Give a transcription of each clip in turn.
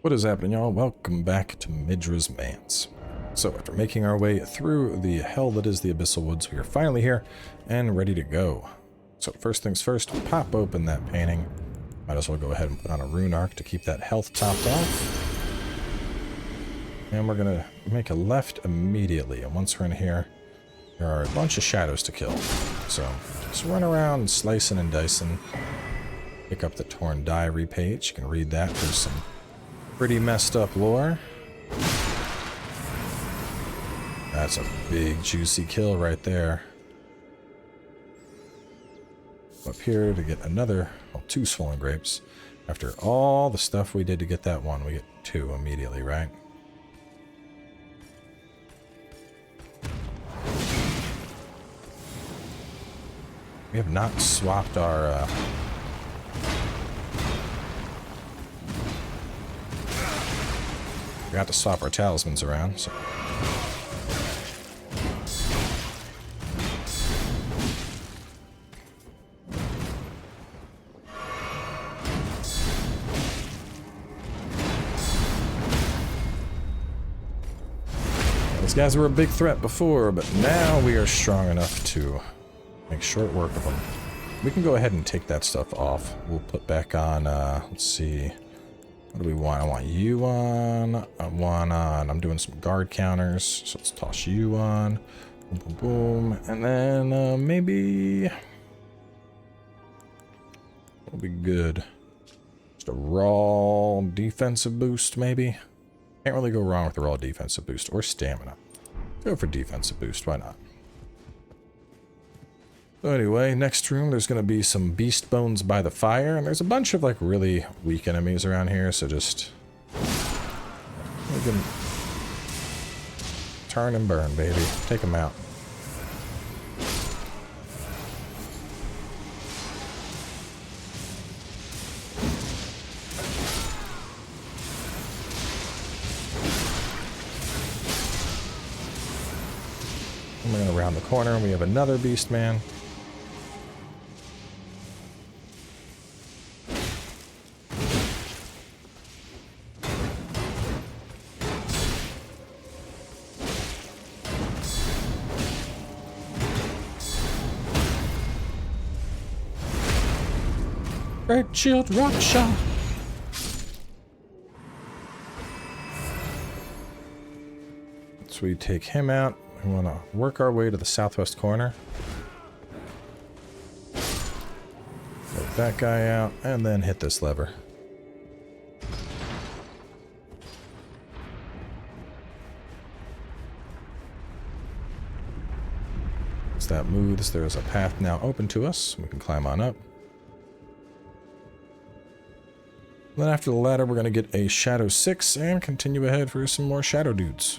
What is happening, y'all? Welcome back to Midra's Manse. So, after making our way through the hell that is the Abyssal Woods, we are finally here and ready to go. So, first things first, pop open that painting. Might as well go ahead and put on a rune arc to keep that health topped off. And we're going to make a left immediately. And once we're in here, there are a bunch of shadows to kill. So, just run around slicing and dicing. Pick up the Torn Diary page. You can read that. There's some pretty messed up lore. That's a big juicy kill right there. Up here to get another, well, 2 swollen grapes. After all the stuff we did to get that one, we get 2 immediately, right? We have not swapped our forgot to swap our talismans around, so. These guys were a big threat before, but now we are strong enough to make short work of them. We can go ahead and take that stuff off. We'll put back on, let's see. What do we want? I want you on. I want on. I'm doing some guard counters, so let's toss you on. Boom, boom, boom. And then maybe that'll be good. Just a raw defensive boost, maybe. Can't really go wrong with a raw defensive boost or stamina. Go for defensive boost. Why not? So anyway, next room, there's going to be some beast bones by the fire, and there's a bunch of, like, really weak enemies around here, so just we can turn and burn, baby. Take them out. And we're going to round the corner, and we have another beast man. Red shield rock shot. So we take him out. We want to work our way to the southwest corner. Take that guy out and then hit this lever. As that moves, there is a path now open to us. We can climb on up. Then after the ladder, we're going to get a Shadow 6 and continue ahead for some more Shadow dudes.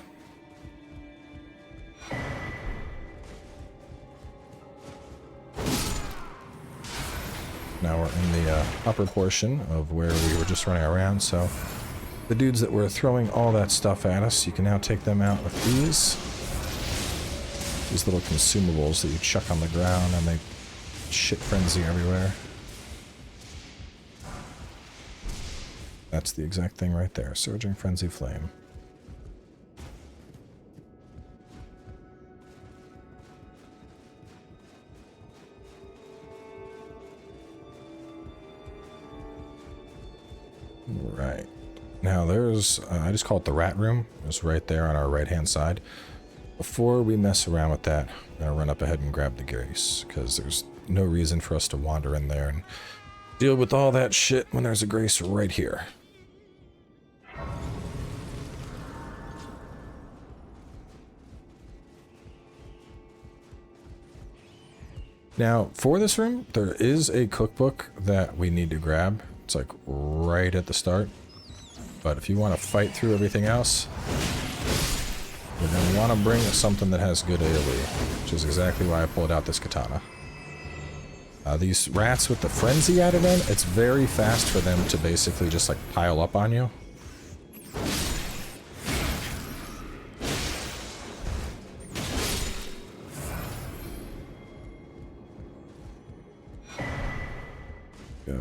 Now we're in the upper portion of where we were just running around, so the dudes that were throwing all that stuff at us, you can now take them out with these. These little consumables that you chuck on the ground and they shit frenzy everywhere. That's the exact thing right there. Surging Frenzy Flame. Right. Now there's, I just call it the rat room. It's right there on our right-hand side. Before we mess around with that, I'm going to run up ahead and grab the grace, because there's no reason for us to wander in there and deal with all that shit when there's a grace right here. Now, for this room, there is a cookbook that we need to grab. It's like right at the start. But if you want to fight through everything else, you're going to want to bring something that has good AoE, which is exactly why I pulled out this katana. These rats with the frenzy added in, it's very fast for them to basically just like pile up on you.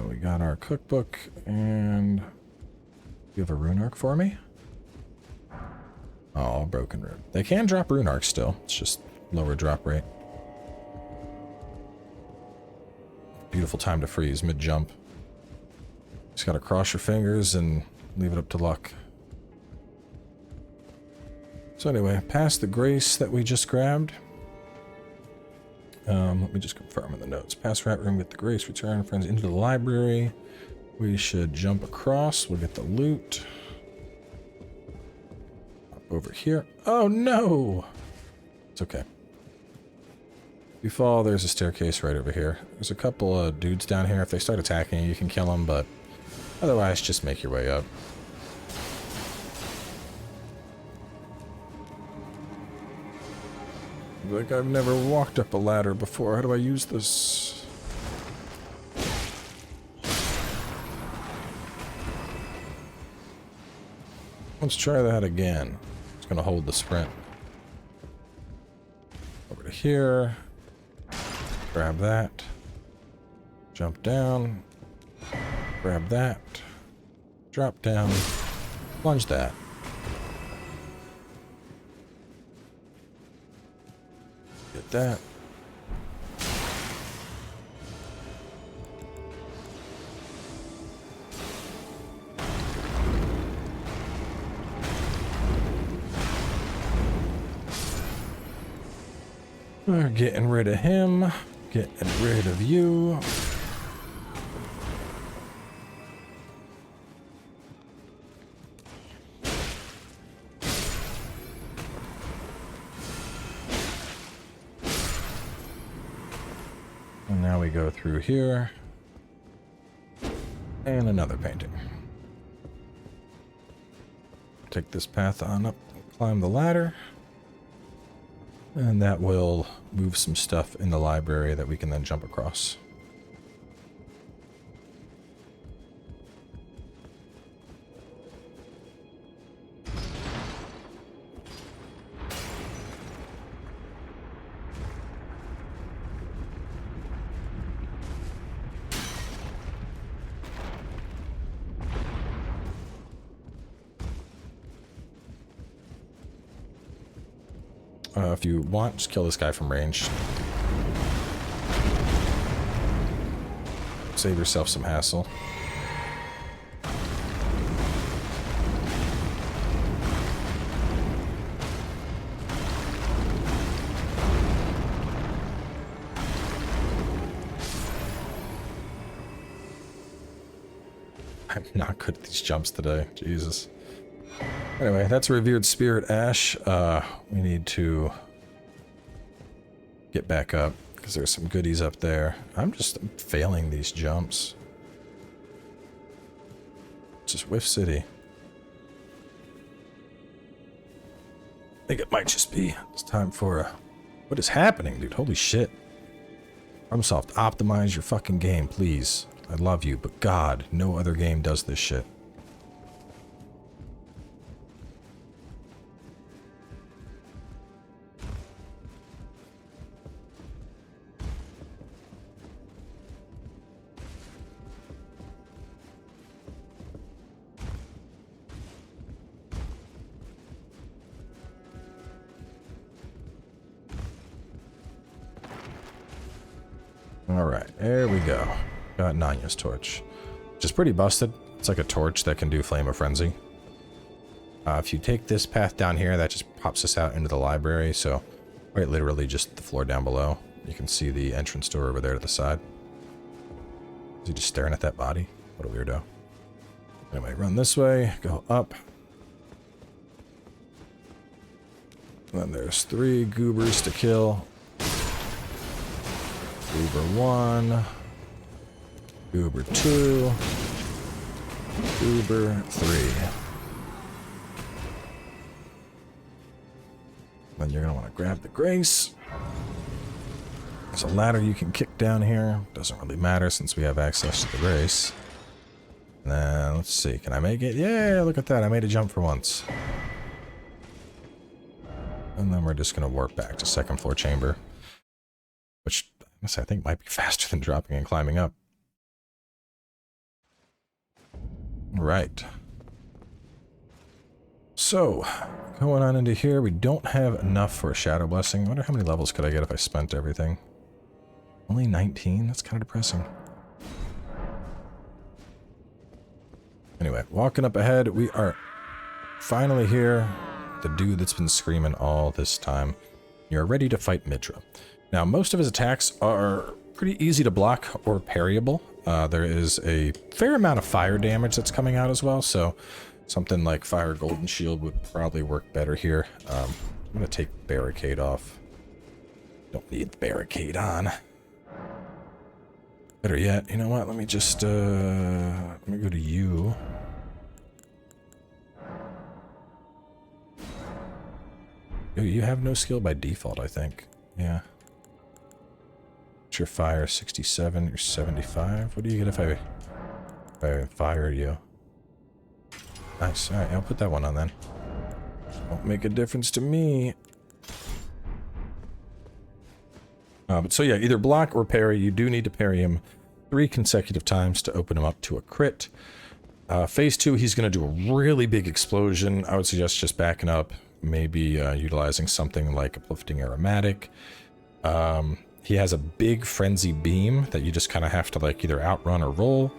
We got our cookbook, and You have a rune arc for me? Oh, broken rune. They can drop rune arcs still. It's just lower drop rate. Beautiful time to freeze mid-jump. Just gotta cross your fingers and leave it up to luck. So anyway, past the grace that we just grabbed. Let me just confirm in the notes. Past rat room, get the grace, return friends into the library. We should jump across. We'll get the loot. Up over here. Oh no! It's okay. If you fall, there's a staircase right over here. There's a couple of dudes down here. If they start attacking you, you can kill them, but otherwise, just make your way up. Like, I've never walked up a ladder before. How do I use this? Let's try that again. Just gonna hold the sprint. Over to here. Grab that. Jump down. Grab that. Drop down. Plunge that. Get that. We're getting rid of him. Getting rid of you. And now we go through here. And another painting. Take this path on up, climb the ladder. And that will move some stuff in the library that we can then jump across. If you want, just kill this guy from range. Save yourself some hassle. I'm not good at these jumps today. Jesus. Anyway, that's a revered spirit, Ash. We need to get back up because there's some goodies up there. I'm failing these jumps. Just Whiff City. I think it might just be. It's time for a... What is happening, dude? Holy shit. FromSoft, optimize your fucking game, please. I love you, but God, no other game does this shit. Alright, there we go. Got Nanya's torch. Which is pretty busted. It's like a torch that can do Flame of Frenzy. If you take this path down here, that just pops us out into the library, so quite literally just the floor down below. You can see the entrance door over there to the side. Is he just staring at that body? What a weirdo. Anyway, run this way, go up. And then there's 3 goobers to kill. Goober 1, Goober 2, Goober 3. Then you're going to want to grab the grace. There's a ladder you can kick down here. Doesn't really matter since we have access to the grace. And then, let's see, can I make it? Yeah, look at that, I made a jump for once. And then we're just going to warp back to second floor chamber. Which... I think might be faster than dropping and climbing up. Right. So, going on into here, we don't have enough for a Shadow Blessing. I wonder how many levels could I get if I spent everything. Only 19? That's kind of depressing. Anyway, walking up ahead, we are finally here. The dude that's been screaming all this time. You're ready to fight Midra. Now, most of his attacks are pretty easy to block or parryable. There is a fair amount of fire damage that's coming out as well, so something like Fire Golden Shield would probably work better here. I'm going to take Barricade off. Don't need the Barricade on. Better yet, you know what? Let me just, let me go to you. You have no skill by default, I think. Yeah. What's your fire? 67, you're 75. What do you get if I fire you? Nice. Alright, I'll put that one on then. Won't make a difference to me. But so yeah, either block or parry. You do need to parry him 3 consecutive times to open him up to a crit. Phase 2, he's going to do a really big explosion. I would suggest just backing up, maybe utilizing something like Uplifting Aromatic. He has a big Frenzy Beam that you just kind of have to like either outrun or roll.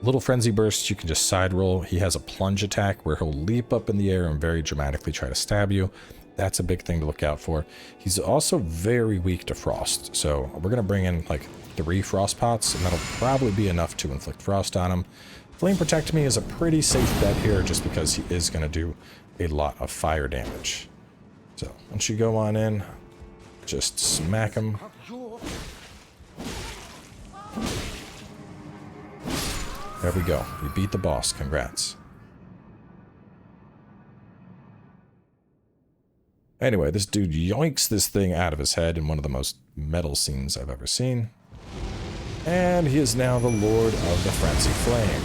Little Frenzy Bursts, you can just side roll. He has a plunge attack where he'll leap up in the air and very dramatically try to stab you. That's a big thing to look out for. He's also very weak to frost, so we're going to bring in like 3 frost pots, and that'll probably be enough to inflict frost on him. Flame Protect Me is a pretty safe bet here, just because he is going to do a lot of fire damage. So once you go on in, just smack him. There we go. We beat the boss. Congrats. Anyway, this dude yoinks this thing out of his head in one of the most metal scenes I've ever seen. And he is now the Lord of the Frenzy Flame.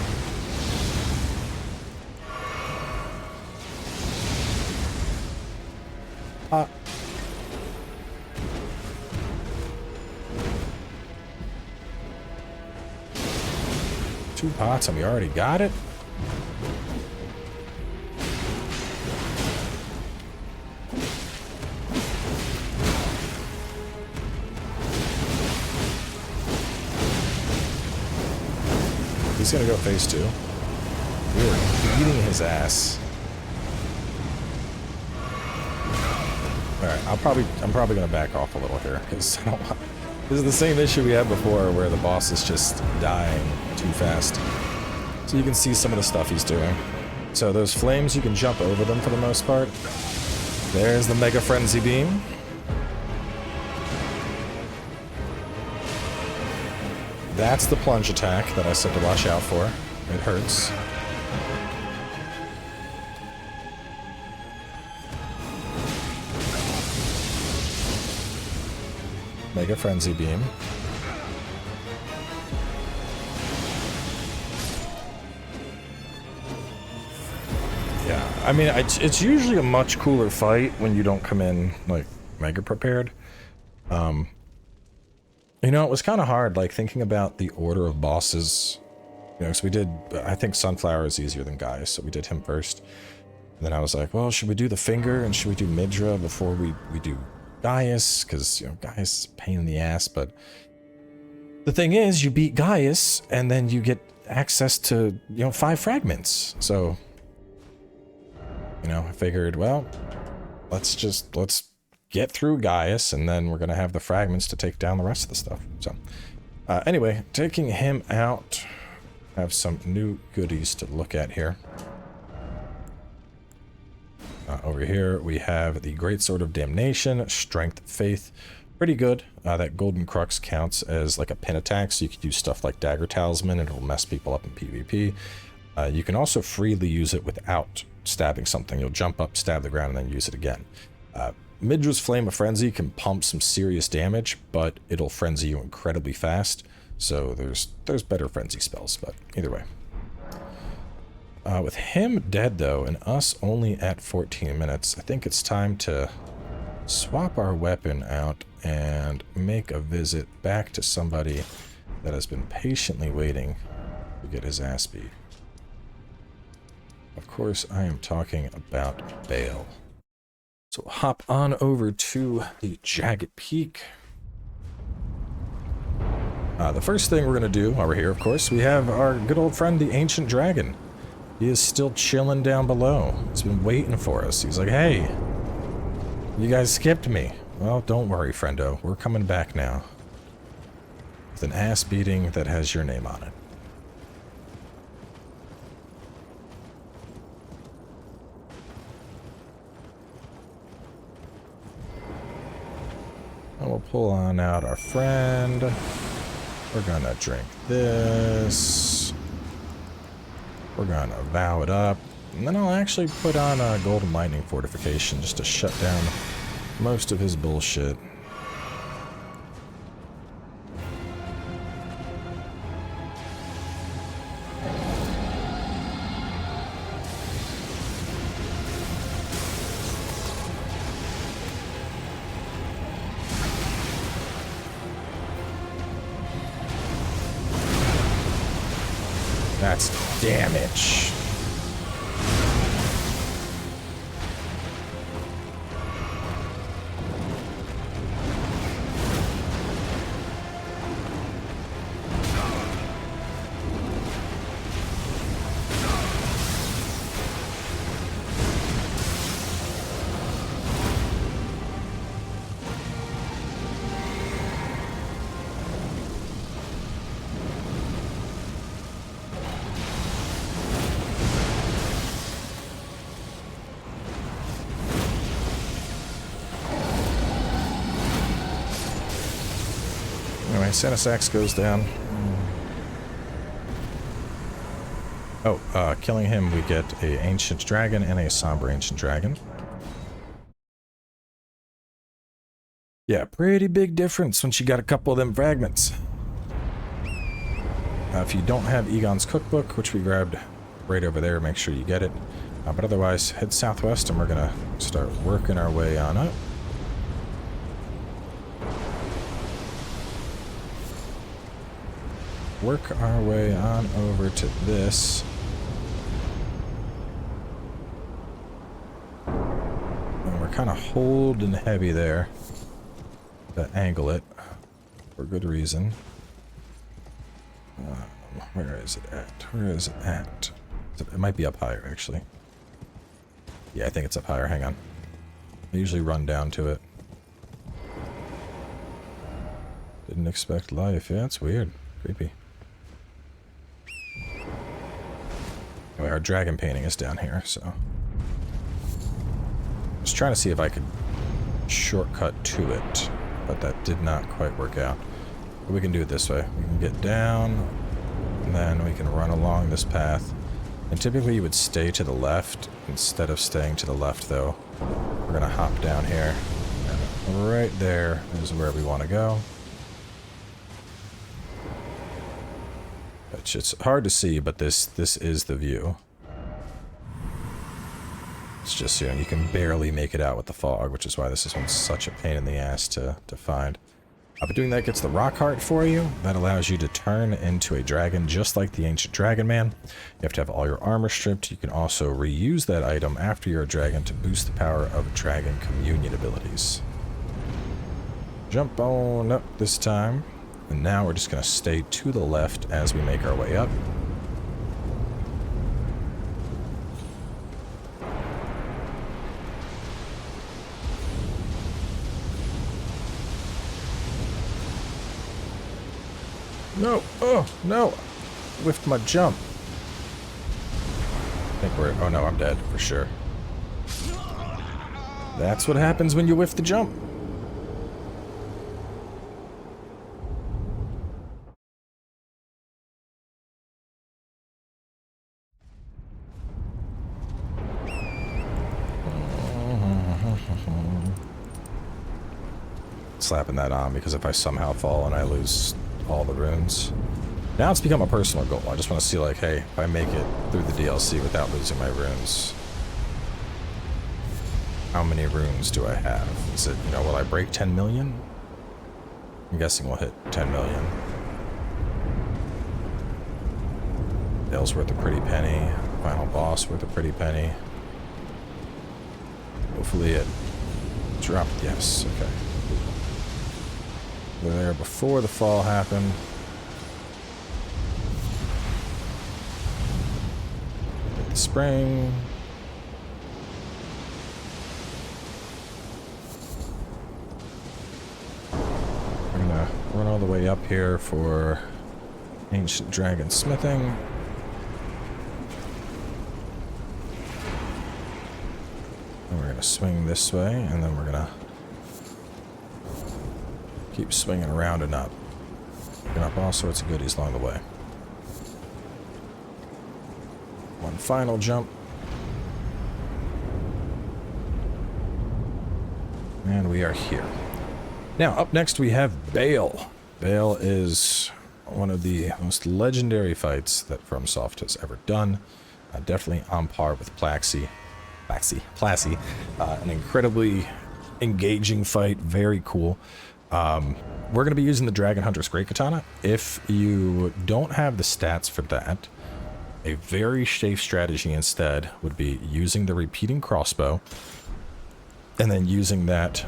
Two pots and we already got it? He's gonna go phase 2. We're beating his ass. Alright, I'm probably gonna back off a little here, because I don't want... This is the same issue we had before, where the boss is just dying too fast. So you can see some of the stuff he's doing. So those flames, you can jump over them for the most part. There's the Mega Frenzy Beam. That's the plunge attack that I said to watch out for. It hurts. Mega Frenzy Beam. Yeah, I mean, it's usually a much cooler fight when you don't come in, like, mega prepared. You know, it was kind of hard, like, thinking about the order of bosses. You know, because we did, I think Sunflower is easier than Gaius, so we did him first. And then I was like, well, should we do the finger and should we do Midra before we do Gaius? Because, you know, Gaius is a pain in the ass, but the thing is, you beat Gaius, and then you get access to, you know, 5 fragments. So, you know, I figured, well, let's get through Gaius, and then we're going to have the fragments to take down the rest of the stuff. So, anyway, taking him out, have some new goodies to look at here. Over here, we have the Great Sword of Damnation, Strength, Faith. Pretty good. That Golden Crux counts as like a pin attack, so you could use stuff like Dagger Talisman, and it'll mess people up in PvP. You can also freely use it without stabbing something. You'll jump up, stab the ground, and then use it again. Midra's Flame of Frenzy can pump some serious damage, but it'll frenzy you incredibly fast. So there's better frenzy spells, but either way. With him dead though, and us only at 14 minutes, I think it's time to swap our weapon out and make a visit back to somebody that has been patiently waiting to get his ass beat. Of course, I am talking about Bayle. So hop on over to the Jagged Peak. The first thing we're going to do while we're here, of course, we have our good old friend, the Ancient Dragon. He is still chilling down below. He's been waiting for us. He's like, hey, you guys skipped me. Well, don't worry, friendo. We're coming back now. With an ass beating that has your name on it. And we'll pull on out our friend. We're gonna drink this. We're gonna vow it up. And then I'll actually put on a golden lightning fortification just to shut down most of his bullshit. That's damage. Anyway, Sanisax goes down. Oh, killing him, we get a Ancient Dragon and a Somber Ancient Dragon. Yeah, pretty big difference once you got a couple of them fragments. If you don't have Egon's Cookbook, which we grabbed right over there, make sure you get it. But otherwise, head southwest and we're gonna start working our way on up. Work our way on over to this. And we're kind of holding heavy there to angle it for good reason. Where is it at? Where is it at? It might be up higher, actually. Yeah, I think it's up higher. Hang on. I usually run down to it. Didn't expect life. Yeah, it's weird. Creepy. Anyway, our dragon painting is down here, so... I was trying to see if I could shortcut to it, but that did not quite work out. But we can do it this way. We can get down, and then we can run along this path. And typically you would stay to the left. Instead of staying to the left, though, we're going to hop down here. And right there is where we want to go. It's hard to see, but this is the view. It's just, you know, you can barely make it out with the fog, which is why this is such a pain in the ass to find. But doing that gets the rock heart for you. That allows you to turn into a dragon just like the Ancient Dragon Man. You have to have all your armor stripped. You can also reuse that item after you're a dragon to boost the power of dragon communion abilities. Jump on up this time. And now we're just going to stay to the left as we make our way up. No! Oh, no! Whiffed my jump. I think we're... Oh no, I'm dead, for sure. That's what happens when you whiff the jump. Slapping that on because if I somehow fall and I lose all the runes. Now it's become a personal goal. I just want to see, like, hey, if I make it through the DLC without losing my runes, how many runes do I have? Is it, you know, will I break 10 million? I'm guessing we'll hit 10 million. Dale's worth a pretty penny. Final boss worth a pretty penny. Hopefully it dropped. Yes, okay. We're there before the fall happened. Hit the spring. We're gonna run all the way up here for ancient dragon smithing. And we're gonna swing this way, and then we're gonna keep swinging around and up. Picking up all sorts of goodies along the way. One final jump. And we are here. Now, up next we have Bayle. Bayle is one of the most legendary fights that FromSoft has ever done. Definitely on par with Plaxi. An incredibly engaging fight, very cool. We're going to be using the Dragon Hunter's Great Katana. If you don't have the stats for that, a very safe strategy instead would be using the repeating crossbow, and then using that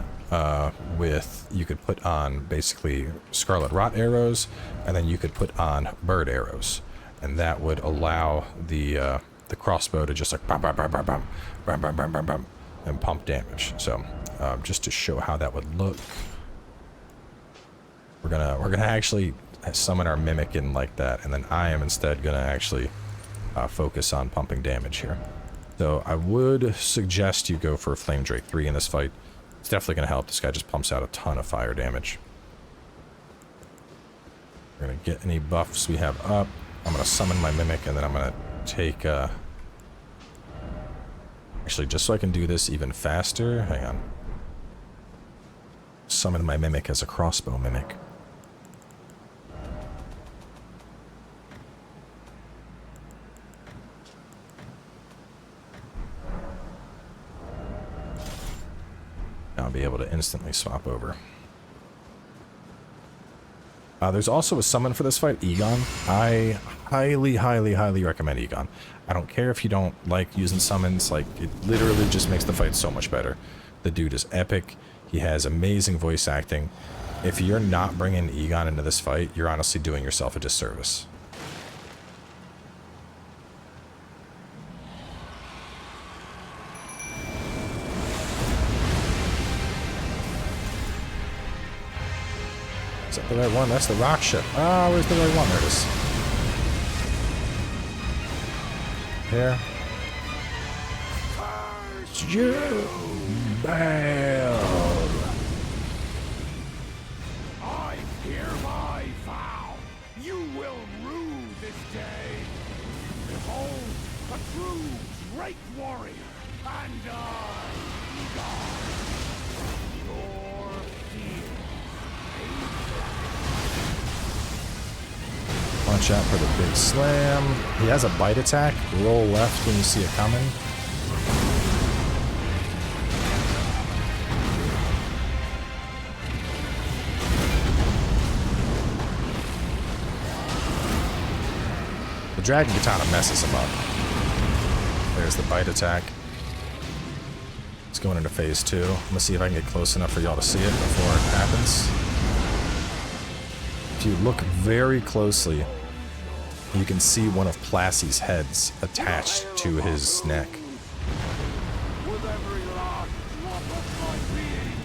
with, you could put on basically Scarlet Rot arrows, and then you could put on bird arrows, and that would allow the crossbow to just like bam, bam, bam, bam, bam, bam, bam, bam, bam, bam, and pump damage. So just to show how that would look, we're gonna actually summon our mimic in like that, and then I am instead gonna actually focus on pumping damage here. So I would suggest you go for a Flame Drake 3 in this fight. It's definitely gonna help. This guy just pumps out a ton of fire damage. We're gonna get any buffs we have up. I'm gonna summon my mimic, and then I'm gonna take actually, just so I can do this even faster, hang on. Summon my mimic as a crossbow mimic. I'll be able to instantly swap over. There's also a summon for this fight, Egon. I highly recommend Egon. I don't care if you don't like using summons, like, it literally just makes the fight so much better. The dude is epic. He has amazing voice acting. If you're not bringing Egon into this fight, you're honestly doing yourself a disservice. Is that the right one? That's the rock ship. Ah, where's the right one? There it is. There. You, Bayle. I hereby vow you will rue this day. Behold, a true great warrior, and God, your fear. Watch out for the big slam. He has a bite attack. Roll left when you see it coming. The Dragon Katana messes him up. There's the bite attack. It's going into phase 2. I'm gonna see if I can get close enough for y'all to see it before it happens. If you look very closely, you can see one of Plassey's heads attached to his neck. With every last drop of my being.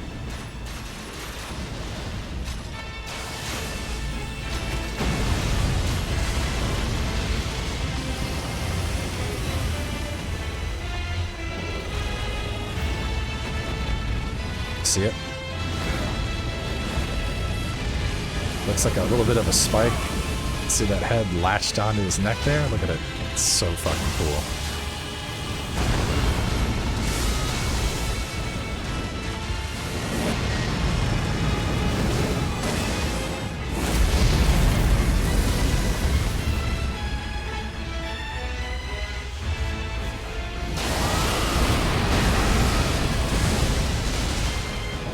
See it? Looks like a little bit of a spike. See that head latched onto his neck there? Look at it. It's so fucking cool.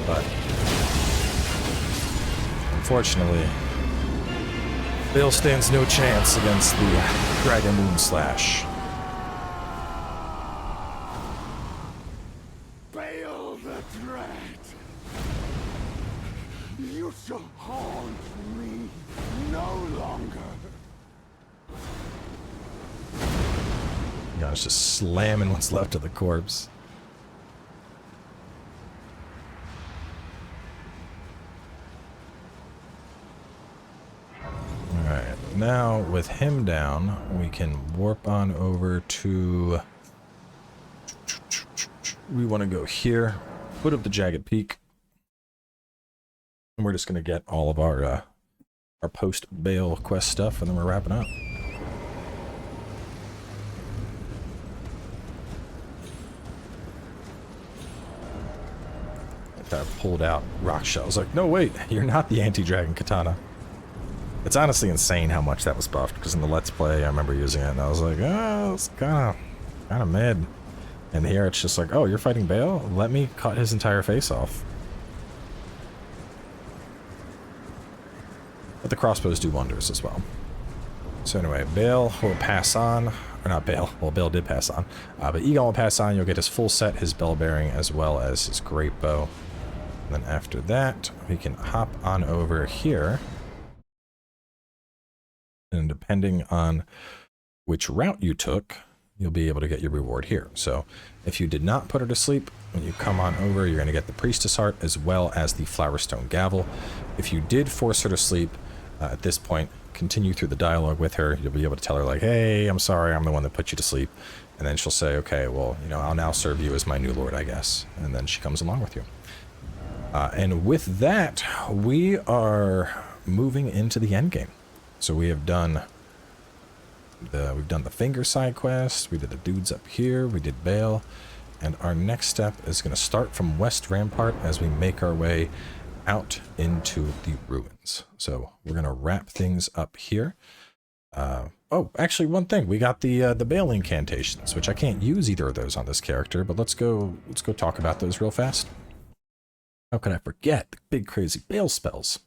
But unfortunately, Bayle stands no chance against the Dragon Moon Slash. dread. You shall haunt me no longer. It's just slamming what's left of the corpse. Alright, now with him down, we can warp on over to... We want to go here, foot of the Jagged Peak. And we're just going to get all of our post-Bayle quest stuff, and then we're wrapping up. I pulled out rock shell. I was like, no, wait, you're not the anti-dragon katana. It's honestly insane how much that was buffed, because in the Let's Play, I remember using it, and I was like, oh, it's kind of mid. And here it's just like, oh, you're fighting Bayle? Let me cut his entire face off. But the crossbows do wonders as well. So anyway, Bayle will pass on, or not Bayle, well, Bayle did pass on, but Egon will pass on. You'll get his full set, his bell bearing, as well as his great bow. And then after that, we can hop on over here. And depending on which route you took, you'll be able to get your reward here. So if you did not put her to sleep, when you come on over, you're going to get the Priestess Heart as well as the Flowerstone Gavel. If you did force her to sleep, at this point, continue through the dialogue with her. You'll be able to tell her like, hey, I'm sorry, I'm the one that put you to sleep. And then she'll say, okay, well, you know, I'll now serve you as my new lord, I guess. And then she comes along with you. And with that, we are moving into the end game. So we have done we've done the finger side quest, we did the dudes up here, we did Bayle, and our next step is going to start from West Rampart as we make our way out into the ruins. So we're going to wrap things up here. Oh, actually, one thing, we got the Bayle incantations, which I can't use either of those on this character, but let's go talk about those real fast. How could I forget the big crazy Bayle spells?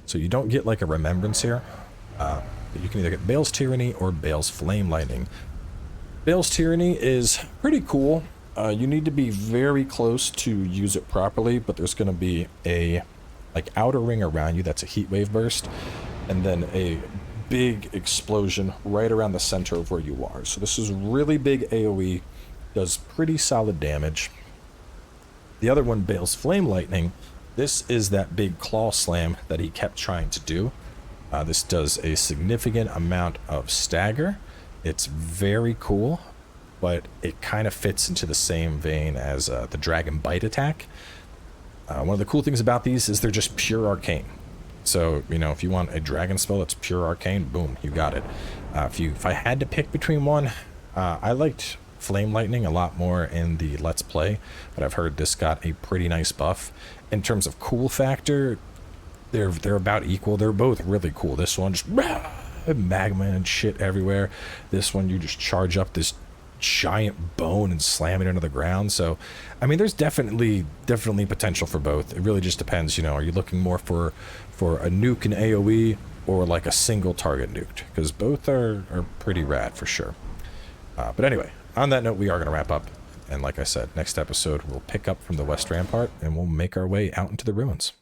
So you don't get like a remembrance here, but you can either get Bayle's Tyranny or Bayle's Flame Lightning. Bayle's Tyranny is pretty cool. You need to be very close to use it properly, but there's going to be a like outer ring around you that's a heat wave burst, and then a big explosion right around the center of where you are. So this is really big AoE, does pretty solid damage. The other one, Bayle's Flame Lightning, this is that big claw slam that he kept trying to do. This does a significant amount of stagger. It's very cool, but it kind of fits into the same vein as the Dragon Bite attack. One of the cool things about these is they're just pure arcane. So, you know, if you want a dragon spell that's pure arcane, boom, you got it. If I had to pick between one, I liked Flame Lightning a lot more in the Let's Play, but I've heard this got a pretty nice buff. In terms of cool factor, they're about equal. They're both really cool. This one just magma and shit everywhere. This one you just charge up this giant bone and slam it into the ground. So, I mean, there's definitely potential for both. It really just depends, you know, are you looking more for a nuke in AoE or like a single target nuke? Because both are pretty rad for sure. But anyway, on that note, we are going to wrap up. And like I said, next episode, we'll pick up from the West Rampart and we'll make our way out into the ruins.